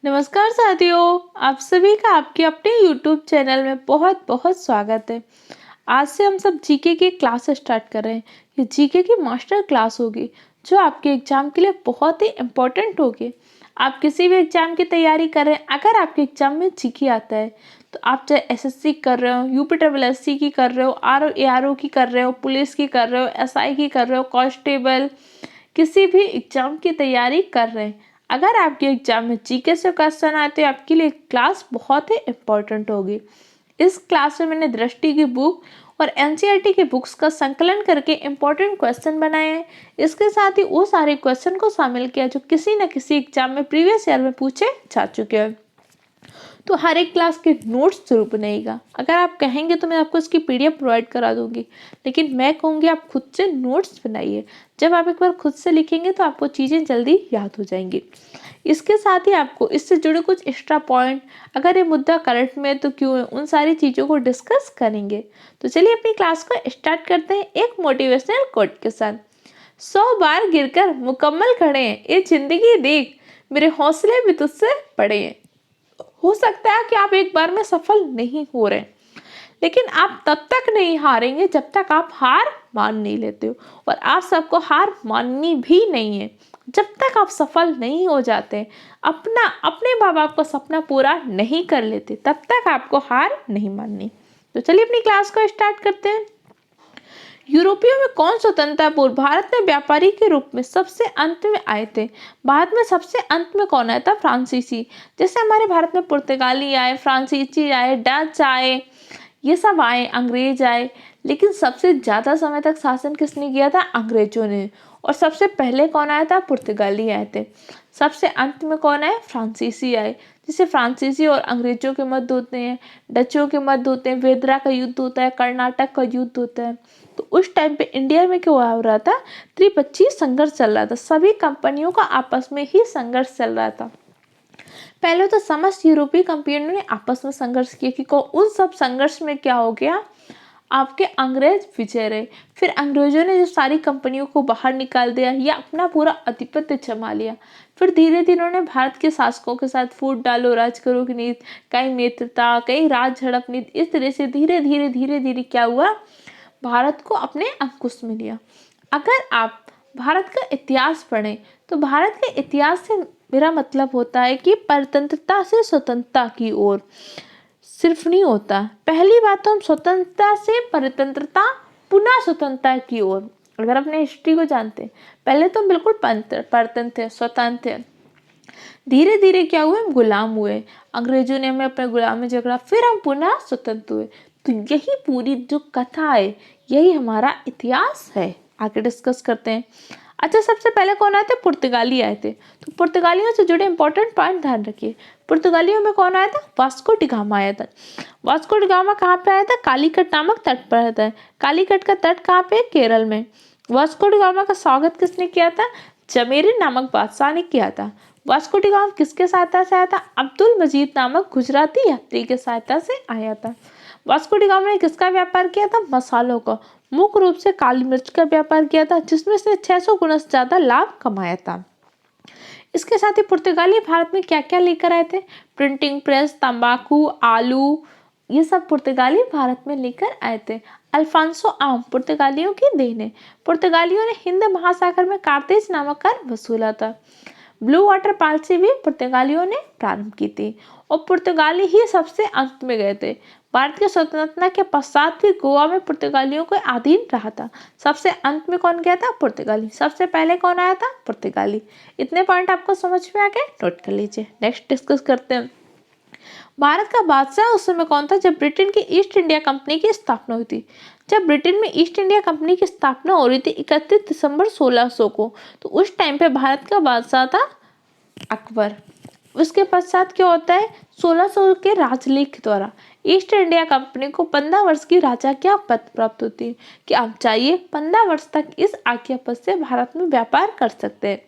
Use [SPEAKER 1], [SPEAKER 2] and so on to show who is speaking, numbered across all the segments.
[SPEAKER 1] नमस्कार साथियों, आप सभी का आपके अपने YouTube चैनल में बहुत बहुत स्वागत है। आज से हम सब जीके की क्लास स्टार्ट कर रहे हैं। ये जीके की मास्टर क्लास होगी जो आपके एग्जाम के लिए बहुत ही इम्पोर्टेंट होगी। आप किसी भी एग्जाम की तैयारी कर रहे हैं, अगर आपके एग्जाम में जीके आता है तो आप चाहे एसएससी कर रहे हो, यूपीएससी की कर रहे हो, आरओ की कर रहे हो, पुलिस की कर रहे हो, एसआई की कर रहे हो, कांस्टेबल, किसी भी एग्जाम की तैयारी कर रहे हैं, अगर आपके एग्जाम में जीके से क्वेश्चन आए तो आपके लिए क्लास बहुत ही इम्पोर्टेंट होगी। इस क्लास में मैंने दृष्टि की बुक और एनसीईआरटी की बुक्स का संकलन करके इम्पोर्टेंट क्वेश्चन बनाए हैं। इसके साथ ही वो सारे क्वेश्चन को शामिल किया जो किसी न किसी एग्जाम में प्रीवियस ईयर में पूछे जा चुके हैं। तो हर एक क्लास के नोट्स जरूर बनाइएगा। अगर आप कहेंगे तो मैं आपको इसकी पीडीएफ प्रोवाइड करा दूंगी, लेकिन मैं कहूँगी आप खुद से नोट्स बनाइए। जब आप एक बार खुद से लिखेंगे तो आपको चीज़ें जल्दी याद हो जाएंगी। इसके साथ ही आपको इससे जुड़े कुछ एक्स्ट्रा पॉइंट, अगर ये मुद्दा करंट में है तो क्यों है, उन सारी चीज़ों को डिस्कस करेंगे। तो चलिए अपनी क्लास को स्टार्ट करते हैं एक मोटिवेशनल कोट के साथ। 100 बार गिरकर मुकम्मल खड़े हैं, ये जिंदगी देख, मेरे हौसले भी तुझसे बड़े हैं। हो सकता है कि आप एक बार में सफल नहीं हो रहे, लेकिन आप तब तक नहीं हारेंगे जब तक आप हार मान नहीं लेते हो, और आप सबको हार माननी भी नहीं है। जब तक आप सफल नहीं हो जाते, अपने माँ बाप का सपना पूरा नहीं कर लेते, तब तक आपको हार नहीं माननी। तो चलिए अपनी क्लास को स्टार्ट करते हैं। यूरोपियों में कौन स्वतंत्रता पूर्व भारत में व्यापारी के रूप में सबसे अंत में आए थे? भारत में सबसे अंत में कौन आया था? फ्रांसीसी। जैसे हमारे भारत में पुर्तगाली आए, फ्रांसीसी आए, डच आए, ये सब आए, अंग्रेज आए, लेकिन सबसे ज्यादा समय तक शासन किसने किया था? अंग्रेजों ने। और सबसे पहले कौन आया था? पुर्तगाली आए थे। सबसे अंत में कौन आए? फ्रांसीसी आए। जैसे फ्रांसीसी और अंग्रेजों के मध्य होते हैं, डचों के मध्य होते हैं, वेदरा का युद्ध होता है, कर्नाटक का युद्ध होता है। तो उस टाइम पे इंडिया में क्या हो रहा था? त्रिपक्षीय संघर्ष चल रहा था, सभी कंपनियों का आपस में ही संघर्ष चल रहा था। पहले तो समस्त यूरोपीय कंपनियों ने आपस में संघर्ष किया कि उन सब संघर्ष में क्या हो गया? आपके अंग्रेज विजय रहे। फिर अंग्रेजों ने जो सारी कंपनियों को बाहर निकाल दिया या अपना पूरा आधिपत्य जमा लिया। फिर धीरे धीरे उन्होंने भारत के शासकों के साथ फूट डालो, राज करो की नीति, कई मित्रता, कई राज झड़प नीति, इस तरह से धीरे धीरे क्या हुआ? भारत को अपने अंकुश में लिया। अगर आप भारत का इतिहास पढ़ें तो भारत के इतिहास से मेरा मतलब होता है कि परतंत्रता से स्वतंत्रता की ओर सिर्फ नहीं होता। पहली बात तो हम स्वतंत्रता से परतंत्रता, पुनः स्वतंत्रता की ओर, अगर अपने हिस्ट्री को जानते हैं, पहले तो हम बिल्कुल परतंत्र स्वतंत्र, धीरे धीरे क्या हुए? हम गुलाम हुए, अंग्रेजों ने हमें अपने गुलाम में जकड़ा, फिर हम पुनः स्वतंत्र हुए। तो यही पूरी जो कथा है, यही हमारा इतिहास है। आगे डिस्कस करते हैं। अच्छा, सबसे पहले कौन आए थे? पुर्तगाली आए थे। तो पुर्तगालियों से जुड़े इंपॉर्टेंट पॉइंट ध्यान रखिए। पुर्तगालियों में कौन आया था? वास्को डी गामा आया था। वास्को डी गामा कहाँ पे आया था? कालीकट नामक तट पर आया था। कालीकट का तट कहाँ पे? केरल में। वास्को डी गामा का स्वागत किसने किया था? जमेरी नामक बादशाह ने किया था। वास्को डी गामा किसके सहायता से आया था? अब्दुल मजीद नामक गुजराती यात्री के सहायता से आया था। वास्को डी गामा ने किसका व्यापार किया था? मसालों का, मुख्य रूप से काली मिर्च का व्यापार किया था, जिसमें से 600 गुना से ज्यादा लाभ कमाया था। इसके साथ ही पुर्तगाली भारत में क्या क्या लेकर आए थे? प्रिंटिंग प्रेस, तंबाकू, आलू, ये सब पुर्तगाली भारत में लेकर आए थे। अल्फांसो आम पुर्तगालियों की देन है। पुर्तगालियों ने हिंद महासागर में कार्तेज नामक कर वसूला था। ब्लू वाटर पॉलिसी भी पुर्तगालियों ने प्रारंभ की थी, और पुर्तगाली ही सबसे अंत में गए थे। भारत की स्वतंत्रता के पश्चात भी गोवा में पुर्तगालियों को अधीन रहा था। सबसे अंत में कौन गया था? पुर्तगाली। सबसे पहले कौन आया था? पुर्तगाली। इतने पॉइंट आपको समझ में आ गए? नोट कर लीजिए। नेक्स्ट डिस्कस करते हैं। भारत का बादशाह उस समय कौन था जब ब्रिटेन की ईस्ट इंडिया कंपनी की स्थापना हुई थी? जब ब्रिटेन में ईस्ट इंडिया कंपनी की स्थापना हो रही थी 31 दिसंबर 1600 को, तो उस टाइम पे भारत का बादशाह था अकबर। उसके पश्चात क्या होता है? 1600 के राजलेख द्वारा ईस्ट इंडिया कंपनी को 15 वर्ष की राजज्ञा पद प्राप्त होती है कि आप चाहिए 15 वर्ष तक इस आज्ञा पद से भारत में व्यापार कर सकते हैं।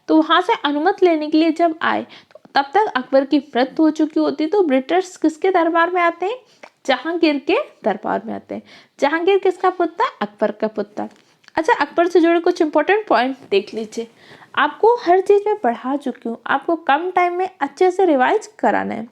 [SPEAKER 1] तो वहां से अनुमति लेने के लिए जब आए तो तब तक अकबर की मृत्यु हो चुकी होती। तो ब्रिटिश किसके दरबार में आते हैं? जहांगीर के दरबार में आते हैं। जहांगीर किसका पुत्र था? अकबर का पुत्र। अच्छा, अकबर से जुड़े कुछ इंपॉर्टेंट पॉइंट देख लीजिए। आपको हर चीज़ में पढ़ा चुकी हूँ, आपको कम टाइम में अच्छे से रिवाइज कराना है।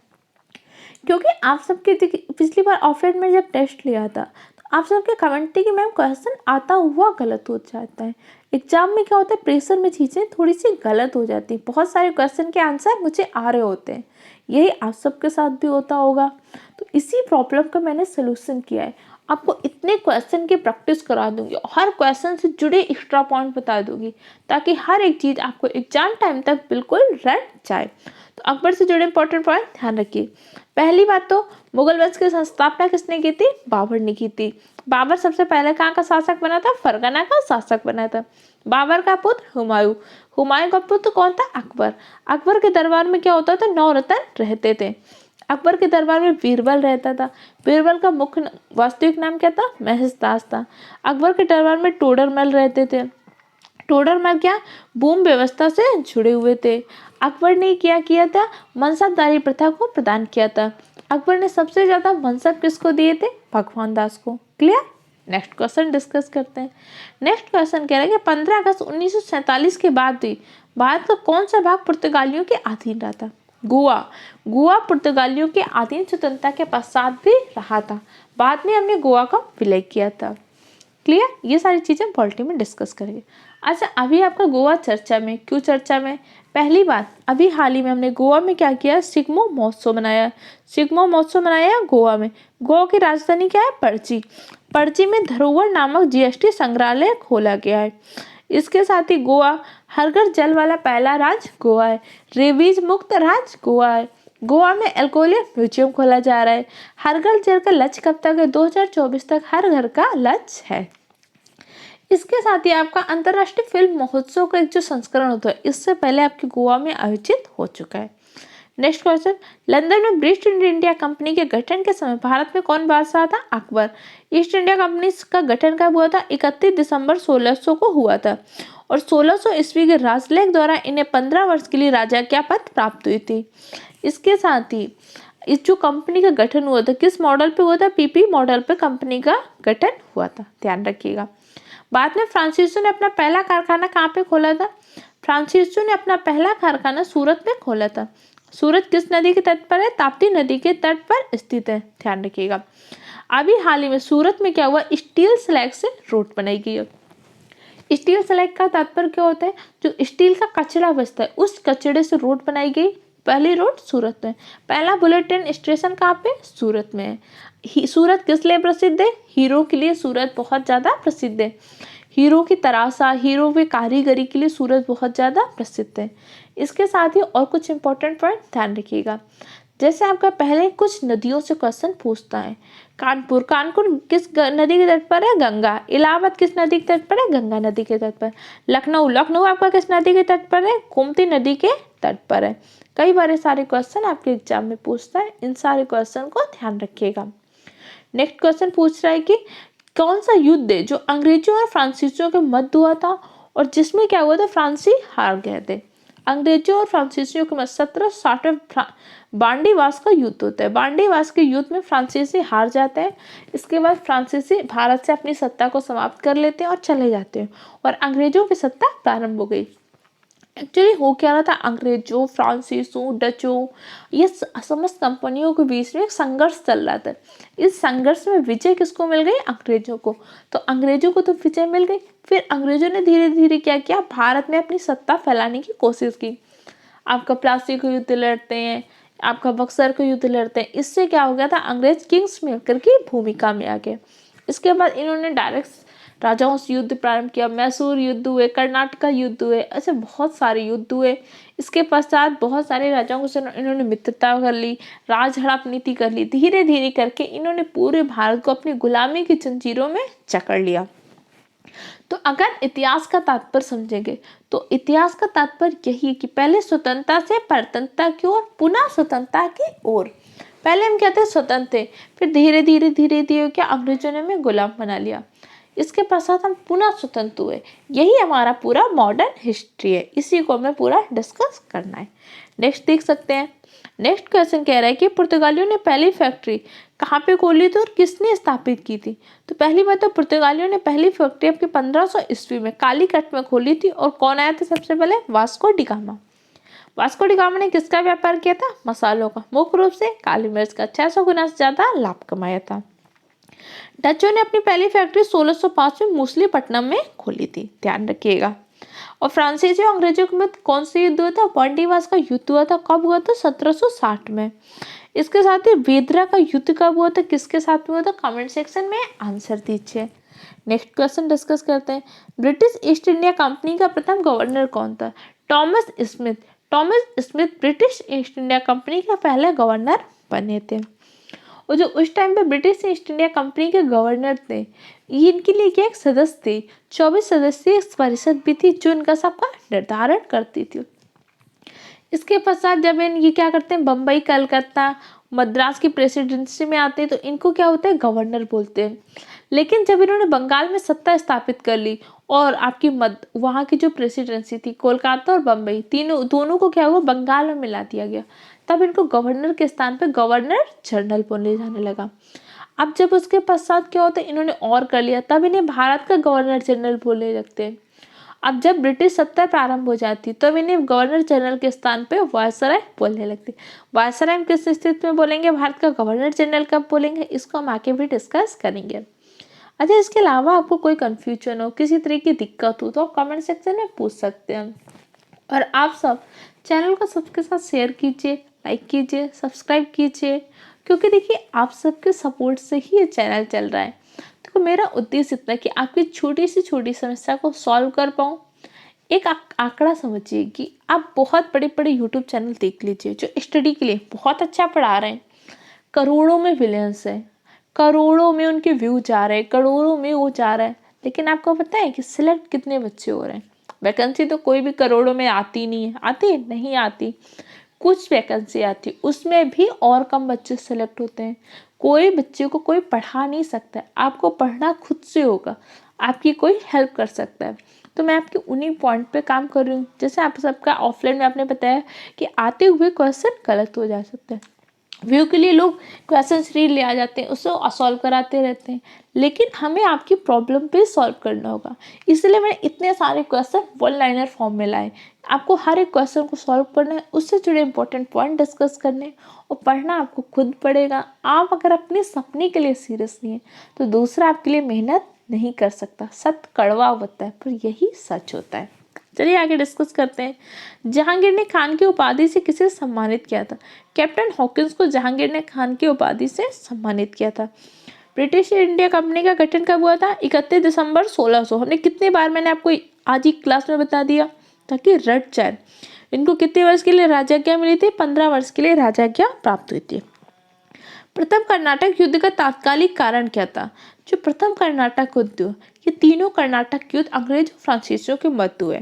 [SPEAKER 1] क्योंकि आप सबके पिछली बार ऑफलाइन में जब टेस्ट लिया था तो आप सबके कमेंट थी कि मैम क्वेश्चन आता हुआ गलत हो जाता है। एग्जाम में क्या होता है, प्रेशर में चीज़ें थोड़ी सी गलत हो जाती हैं, बहुत सारे क्वेश्चन के आंसर मुझे आ रहे होते हैं, यही आप सबके साथ भी होता होगा। तो इसी प्रॉब्लम का मैंने सोल्यूशन किया है, आपको इतने क्वेश्चन की प्रैक्टिस करा दूंगी, हर क्वेश्चन से जुड़े एक्स्ट्रा पॉइंट बता दूंगी ताकि हर एक चीज़ आपको एग्जाम टाइम तक बिल्कुल रट जाए। तो अकबर से जुड़े इंपॉर्टेंट पॉइंट ध्यान रखिए। पहली बात तो मुगल वंश की संस्थापना किसने की थी, बाबर ने की थी। बाबर सबसे पहले कहाँ का शासक बना था, फरगना का शासक बना था। बाबर का पुत्र हुमायूं, हुमायूं का पुत्र कौन था, अकबर। अकबर के दरबार में क्या होता था, 9 रतन रहते थे। अकबर के दरबार में बीरबल रहता था, बीरबल का मुख्य वास्तविक नाम क्या था, महसदास था। अकबर के दरबार में टोडरमल रहते थे, टोडरमल क्या भूमि व्यवस्था से जुड़े हुए थे। अकबर ने क्या किया था, मनसबदारी प्रथा को प्रदान किया था। अकबर ने सबसे ज्यादा मनसब किसको दिए थे, भगवान दास को। क्लियर। नेक्स्ट क्वेश्चन डिस्कस करते हैं। नेक्स्ट क्वेश्चन कह रहा है कि 15 अगस्त 1947 के बाद भी भारत का कौन सा भाग पुर्तगालियों के अधीन रहा था, गोवा। गोवा पुर्तगालियों के अधीन स्वतंत्रता के पश्चात भी रहा था, बाद में हमने गोवा का विलय किया था। क्लियर। ये सारी चीज़ें पॉलिटी में डिस्कस करेंगे। अच्छा, अभी आपका गोवा चर्चा में, क्यों चर्चा में, पहली बात अभी हाल ही में हमने गोवा में क्या किया, सिग्मो महोत्सव मनाया। सिग्मो महोत्सव मनाया गोवा में। गोवा की राजधानी क्या है, पणजी। पणजी में धरोहर नामक जीएसटी संग्रहालय खोला गया है। इसके साथ ही गोवा हर घर जल वाला पहला राज्य गोवा है, रेबीज मुक्त राज्य गोवा है। गोवा में एल्कोहलिक म्यूजियम खोला जा रहा है। हर घर जल का लक्ष्य कब तक है, 2024 तक हर घर का लक्ष्य है। इसके साथ ही आपका अंतर्राष्ट्रीय फिल्म महोत्सव का एक जो संस्करण होता है, इससे पहले आपके गोवा में आयोजित हो चुका है। नेक्स्ट क्वेश्चन, लंदन में ब्रिटिश इंडिया कंपनी के गठन के समय भारत में कौन बादशाह था, अकबर। ईस्ट इंडिया कंपनी का गठन कब हुआ था, 31 दिसंबर 1600 को हुआ था और 1600 ईस्वी के राजलेख द्वारा इन्हें 15 वर्ष के लिए राजा क्या पद प्राप्त हुई थी। इसके साथ ही इस जो कंपनी का गठन हुआ था किस मॉडल पे हुआ था, पीपी मॉडल पे कंपनी का गठन हुआ था, ध्यान रखिएगा। बाद में फ्रांसीसियों ने अपना पहला कारखाना कहाँ पे खोला था, फ्रांसीसियों ने अपना पहला कारखाना सूरत में खोला था। सूरत किस नदी के तट पर है, ताप्ती नदी के तट पर स्थित है, ध्यान रखिएगा। अभी हाल ही में सूरत में क्या हुआ, स्टील स्लैग से रोड बनाई गई है। स्टील स्लैग का तात्पर्य क्या होता है, जो स्टील का कचरा बचता है उस कचड़े से रोड बनाई गई। पहली रोड सूरत में, पहला बुलेट ट्रेन स्टेशन कहाँ पे, सूरत में है। सूरत किस लिए प्रसिद्ध है, हीरो के लिए सूरत बहुत ज्यादा प्रसिद्ध है। हीरो की तराशा, हीरो की कारीगरी के लिए सूरत बहुत ज्यादा प्रसिद्ध है। इसके साथ ही और कुछ इंपॉर्टेंट पॉइंट ध्यान रखिएगा। जैसे आपका पहले कुछ नदियों से क्वेश्चन पूछता है, कानपुर, कानपुर किस नदी के तट पर है, गंगा। इलाहाबाद किस नदी के तट पर है, गंगा नदी के तट पर। लखनऊ, लखनऊ आपका किस नदी के तट पर है, गोमती नदी के तट पर है। कई बार ये सारे क्वेश्चन आपके एग्जाम में पूछता है, इन सारे क्वेश्चन को ध्यान रखिएगा। नेक्स्ट क्वेश्चन पूछ रहा है कि कौन सा युद्ध है जो अंग्रेजों और फ्रांसीसियों के मध्य हुआ था और जिसमें क्या हुआ था, फ्रांसी हार गए थे। अंग्रेजों और फ्रांसीसियों के मध्य 1760 में बांडीवास का युद्ध होता है। बांडीवास के युद्ध में फ्रांसीसी हार जाते हैं। इसके बाद फ्रांसीसी भारत से अपनी सत्ता को समाप्त कर लेते हैं और चले जाते हैं और अंग्रेजों की सत्ता प्रारंभ हो गई। एक्चुअली हो क्या रहा था, अंग्रेजों, फ्रांसीसों, डचों, ये समस्त कंपनियों के बीच में एक संघर्ष चल रहा था। इस संघर्ष में विजय किसको मिल गई, अंग्रेजों को। तो अंग्रेजों को तो विजय मिल गई। फिर अंग्रेजों ने धीरे धीरे क्या किया, भारत में अपनी सत्ता फैलाने की कोशिश की। आपका प्लासी का युद्ध लड़ते हैं, आपका बक्सर का युद्ध लड़ते हैं। इससे क्या हो गया था, अंग्रेज किंग्स मेकर की भूमिका में आ गए। इसके बाद इन्होंने डायरेक्ट राजाओं से युद्ध प्रारंभ किया। मैसूर युद्ध हुए, कर्नाटक युद्ध हुए, ऐसे बहुत सारे युद्ध हुए। इसके पश्चात बहुत सारे राजाओं से इन्होंने मित्रता कर ली, राज हड़प नीति कर ली। धीरे धीरे करके इन्होंने पूरे भारत को अपनी गुलामी की जंजीरों में जकड़ लिया। तो अगर इतिहास का तात्पर्य समझेंगे तो इतिहास का तात्पर्य यही है कि पहले स्वतंत्रता से परतंत्रता की ओर, पुनः स्वतंत्रता की ओर। पहले हम क्या थे, स्वतंत्र थे, फिर धीरे धीरे धीरे धीरे क्या अंग्रेजों ने हमें गुलाम बना लिया। इसके पश्चात हम पुनः स्वतंत्र हुए। यही हमारा पूरा मॉडर्न हिस्ट्री है, इसी को हमें पूरा डिस्कस करना है। नेक्स्ट देख सकते हैं। नेक्स्ट क्वेश्चन कह रहा है कि पुर्तगालियों ने पहली फैक्ट्री कहाँ पे खोली थी और किसने स्थापित की थी। तो पहली बात तो पुर्तगालियों ने पहली फैक्ट्री आपकी 1500 ईस्वी में कालीकट में खोली थी। और कौन आया था सबसे पहले? Vasco D gamma. Vasco D gamma ने किसका व्यापार किया था? मसालों का, मुख्य रूप से काली मिर्च का। 600 गुना से ज्यादा लाभ कमाया था। डचों ने अपनी पहली फैक्ट्री 1605 में मूसलीपट्टनम में खोली थी, ध्यान रखिएगा। और फ्रांसीसी और अंग्रेजों के मध्य कौन सा युद्ध हुआ था? बॉन्डिवास का युद्ध हुआ था। कब हुआ था? 1760 में। इसके साथ ही वेदरा का युद्ध कब हुआ था? किसके साथ में हुआ था? कमेंट सेक्शन में आंसर दीजिए। नेक्स्ट क्वेश्चन डिस्कस करते हैं। ब्रिटिश ईस्ट इंडिया कंपनी का प्रथम गवर्नर कौन था? Thomas Smith. Thomas Smith British east India company के पहले गवर्नर बने थे। और जो उस टाइम पे ब्रिटिश ईस्ट इंडिया कंपनी के गवर्नर थे, इनके लिए क्या एक सदस्य थे, 24 सदस्यीय परिषद भी थी जो इनका सबका निर्धारण करती थी। इसके पश्चात जब ये क्या करते हैं, बम्बई, कलकत्ता, मद्रास की प्रेसिडेंसी में आते हैं तो इनको क्या होता है? गवर्नर बोलते हैं। लेकिन जब इन्होंने बंगाल में सत्ता स्थापित कर ली और आपकी वहाँ की जो प्रेसिडेंसी थी, कोलकाता और बम्बई, दोनों को क्या हुआ? बंगाल में मिला दिया गया। तब इनको गवर्नर के स्थान पे गवर्नर जनरल बोले जाने लगा। अब जब उसके पश्चात क्या होता है, इन्होंने और कर लिया, तब इन्हें भारत का गवर्नर जनरल बोलने लगते हैं। अब जब ब्रिटिश सत्ता प्रारंभ हो जाती तब इन्हें गवर्नर जनरल के स्थान पे वायसराय बोलने लगते। वायसराय हम किस स्थिति में बोलेंगे? भारत का गवर्नर जनरल कब बोलेंगे? इसको हम आगे भी डिस्कस करेंगे। अच्छा, इसके अलावा आपको कोई कंफ्यूजन हो, किसी तरह की दिक्कत हो तो आप कमेंट सेक्शन में पूछ सकते हैं। और आप सब चैनल को सबके साथ शेयर कीजिए, लाइक कीजिए, सब्सक्राइब कीजिए, क्योंकि देखिए आप सबके सपोर्ट से ही ये चैनल चल रहा है। तो मेरा उद्देश्य इतना है कि आपकी छोटी से छोटी समस्या को सॉल्व कर पाऊँ। एक आंकड़ा समझिए कि आप बहुत बड़े बड़े यूट्यूब चैनल देख लीजिए जो स्टडी के लिए बहुत अच्छा पढ़ा रहे हैं, करोड़ों में विलियंस है, करोड़ों में उनके व्यू जा रहे हैं, करोड़ों में वो जा रहा है, लेकिन आपको पता है कि सिलेक्ट कितने बच्चे हो रहे हैं? वैकेंसी तो कोई भी करोड़ों में आती नहीं है। आती नहीं आती, कुछ वैकेंसी आती, उसमें भी और कम बच्चे सेलेक्ट होते हैं। कोई बच्चे को कोई पढ़ा नहीं सकता है, आपको पढ़ना खुद से होगा, आपकी कोई हेल्प कर सकता है। तो मैं आपके उन्हीं पॉइंट पे काम कर रही हूँ। जैसे आप सबका ऑफलाइन में आपने बताया कि आते हुए क्वेश्चन गलत हो जा सकता है, व्यू के लिए लोग क्वेश्चन रीड ले आ जाते हैं, उससे सॉल्व कराते रहते हैं, लेकिन हमें आपकी प्रॉब्लम पे सॉल्व करना होगा। इसलिए मैंने इतने सारे क्वेश्चन वन लाइनर फॉर्म में लाए। आपको हर एक क्वेश्चन को सॉल्व करना है, उससे जुड़े इंपॉर्टेंट पॉइंट डिस्कस करने, और पढ़ना आपको खुद पड़ेगा। आप अगर अपने सपने के लिए सीरियस नहीं है तो दूसरा आपके लिए मेहनत नहीं कर सकता। सत्य कड़वा होता है पर यही सच होता है। चलिए आगे डिस्कस करते हैं। जहांगीर ने खान की उपाधि से किसे सम्मानित किया था? कैप्टन हॉकिंस को जहांगीर ने खान की उपाधि से सम्मानित किया था। ब्रिटिश इंडिया कंपनी का गठन कब हुआ था? 31 दिसंबर 1600। हमने कितने बार, मैंने आपको आज ही क्लास में बता दिया ताकि रट जाए। इनको कितने वर्ष के लिए राजाज्ञा मिली थी? 15 वर्ष के लिए राजाज्ञा प्राप्त हुई थी। प्रथम कर्नाटक युद्ध का तात्कालिक कारण क्या था? जो प्रथम कर्नाटक युद्ध, ये तीनों कर्नाटक युद्ध अंग्रेज और फ्रांसीसियों के मध्य हुए।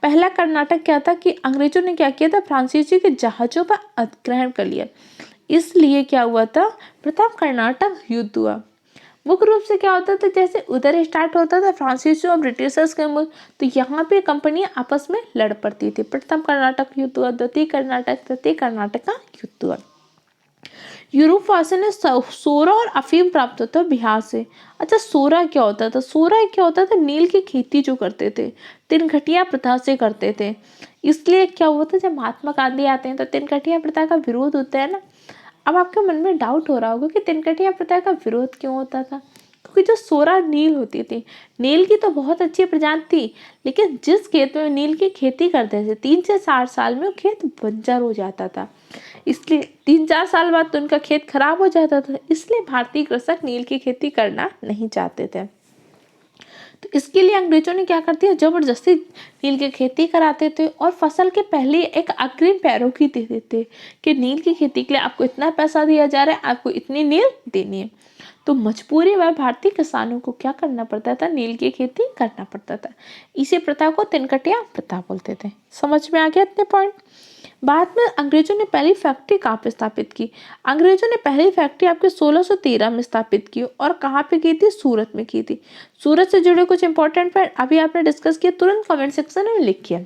[SPEAKER 1] पहला कर्नाटक क्या था कि अंग्रेजों ने क्या किया था? फ्रांसीसी के जहाजों पर अधिग्रहण कर लिया, इसलिए क्या हुआ था? प्रथम कर्नाटक युद्ध हुआ। मुख्य रूप से क्या होता था, जैसे उधर स्टार्ट होता था फ्रांसीसियों और ब्रिटिशर्स के मुल्क, तो यहाँ पे कंपनियां आपस में लड़ पड़ती थी। प्रथम कर्नाटक युद्ध हुआ, द्वितीय कर्नाटक, तृतीय कर्नाटक का युद्ध हुआ। यूरोप वासियों ने सोरा और अफीम प्राप्त होता है बिहार से। अच्छा, सोरा क्या होता था? सोरा क्या होता था? नील की खेती जो करते थे, तिनकटिया प्रथा से करते थे। इसलिए क्या हुआ था, जब महात्मा गांधी आते हैं तो तिनकटिया प्रथा का विरोध होता है ना। अब आपके मन में डाउट हो रहा होगा कि तिनकटिया प्रथा का विरोध क्यों होता था? क्योंकि जो सोरा नील होती थी, नील की तो बहुत अच्छी प्रजाति थी, लेकिन जिस खेत में नील की खेती करते थे 3 से 4 साल में वो खेत बंजर हो जाता था। इसलिए 3-4 साल बाद तो उनका खेत खराब हो जाता था, इसलिए भारतीय कृषक नील की खेती करना नहीं चाहते थे। तो इसके लिए अंग्रेजों ने क्या कर दिया, जबरदस्ती नील की खेती कराते थे और फसल के पहले एक अग्रिम पैरोगी दे देते कि नील की खेती के लिए आपको इतना पैसा दिया जा रहा है, आपको इतनी नील देनी है। तो मजबूरी में भारतीय किसानों को क्या करना पड़ता था? नील की खेती करना पड़ता था। इसी प्रथा को तिनकटिया प्रथा बोलते थे। समझ में आ गया इतने पॉइंट? बाद में अंग्रेजों ने पहली फैक्ट्री कहाँ पे स्थापित की? अंग्रेजों ने पहली फैक्ट्री आपके 1613 में स्थापित की, और कहाँ पे की थी? सूरत में की थी। सूरत से जुड़े कुछ इंपॉर्टेंट पॉइंट अभी आपने डिस्कस किया, तुरंत कमेंट सेक्शन में लिखिए।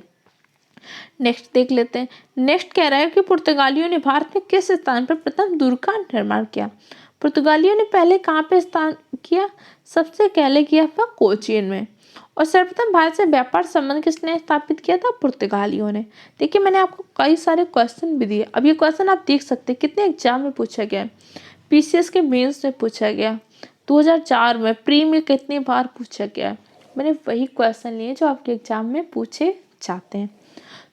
[SPEAKER 1] नेक्स्ट देख लेते हैं। नेक्स्ट कह रहा है कि पुर्तगालियों ने भारत में किस स्थान पर प्रथम दुर्ग का निर्माण किया। पुर्तगालियों ने पहले कहाँ पे स्थान किया? सबसे पहले किया था कोचीन में। और सर्वप्रथम भारत से व्यापार संबंध किसने स्थापित किया था? पुर्तगालियों ने। देखिए मैंने आपको कई सारे क्वेश्चन भी दिए। अब ये क्वेश्चन आप देख सकते हैं कितने एग्जाम में पूछा गया है। पीसीएस के मेंस में पूछा गया, 2004 में, प्री में कितनी बार पूछा गया है। मैंने वही क्वेश्चन लिए जो आपके एग्जाम में पूछे जाते हैं।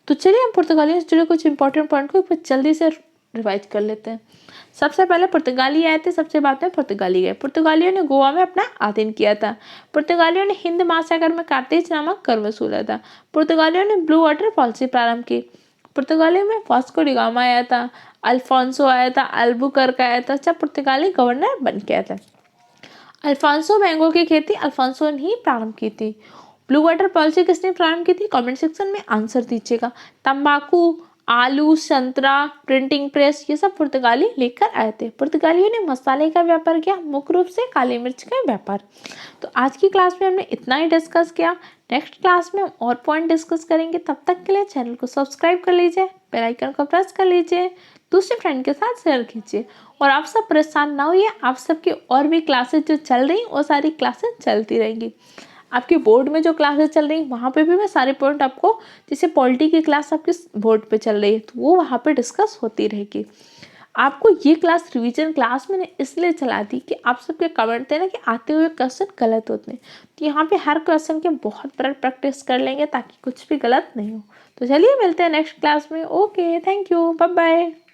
[SPEAKER 1] तो चलिए हम पुर्तगालियों से जुड़े कुछ इंपॉर्टेंट पॉइंट को एक बार जल्दी से रिवाइज कर लेते हैं। सबसे पहले पुर्तगाली आए थे, सबसे बाद में पुर्तगाली गए। पुर्तगालियों ने गोवा में अपना आधीन किया था। पुर्तगालियों ने हिंद महासागर में कार्तेज नामक कर वसूला था। पुर्तगालियों ने ब्लू वाटर पॉलिसी प्रारंभ की। पुर्तगालियों में वास्को डी गामा आया था, अल्फांसो आया था, अल्बुकर्क आया था, जब पुर्तगाली गवर्नर बन गया था। अल्फांसो मैंगो की खेती अल्फांसो ने ही प्रारंभ की थी। ब्लू वाटर पॉलिसी किसने प्रारंभ की थी? कमेंट सेक्शन में आंसर दीजिएगा। तंबाकू, आलू, संतरा, प्रिंटिंग प्रेस, ये सब पुर्तगाली लेकर आए थे। पुर्तगालियों ने मसाले का व्यापार किया, मुख्य रूप से काली मिर्च का व्यापार। तो आज की क्लास में हमने इतना ही डिस्कस किया। नेक्स्ट क्लास में हम और पॉइंट डिस्कस करेंगे। तब तक के लिए चैनल को सब्सक्राइब कर लीजिए, बेल आइकन को प्रेस कर लीजिए, दूसरे फ्रेंड के साथ शेयर कीजिए। और आप सब परेशान ना होइए, आप सबकी और भी क्लासेस जो चल रही वो सारी क्लासेस चलती रहेंगी। आपके बोर्ड में जो क्लासेस चल रही वहाँ पे भी मैं सारे पॉइंट आपको, जैसे पॉलिटी की क्लास आपके बोर्ड पे चल रही है तो वो वहाँ पे डिस्कस होती रहेगी। आपको ये क्लास रिवीजन क्लास मैंने इसलिए चला दी कि आप सबके कमेंट थे ना कि आते हुए क्वेश्चन गलत होते हैं, तो यहाँ पे हर क्वेश्चन के बहुत बार प्रैक्टिस कर लेंगे ताकि कुछ भी गलत नहीं हो। तो चलिए मिलते हैं नेक्स्ट क्लास में। Okay, thank you, bye bye.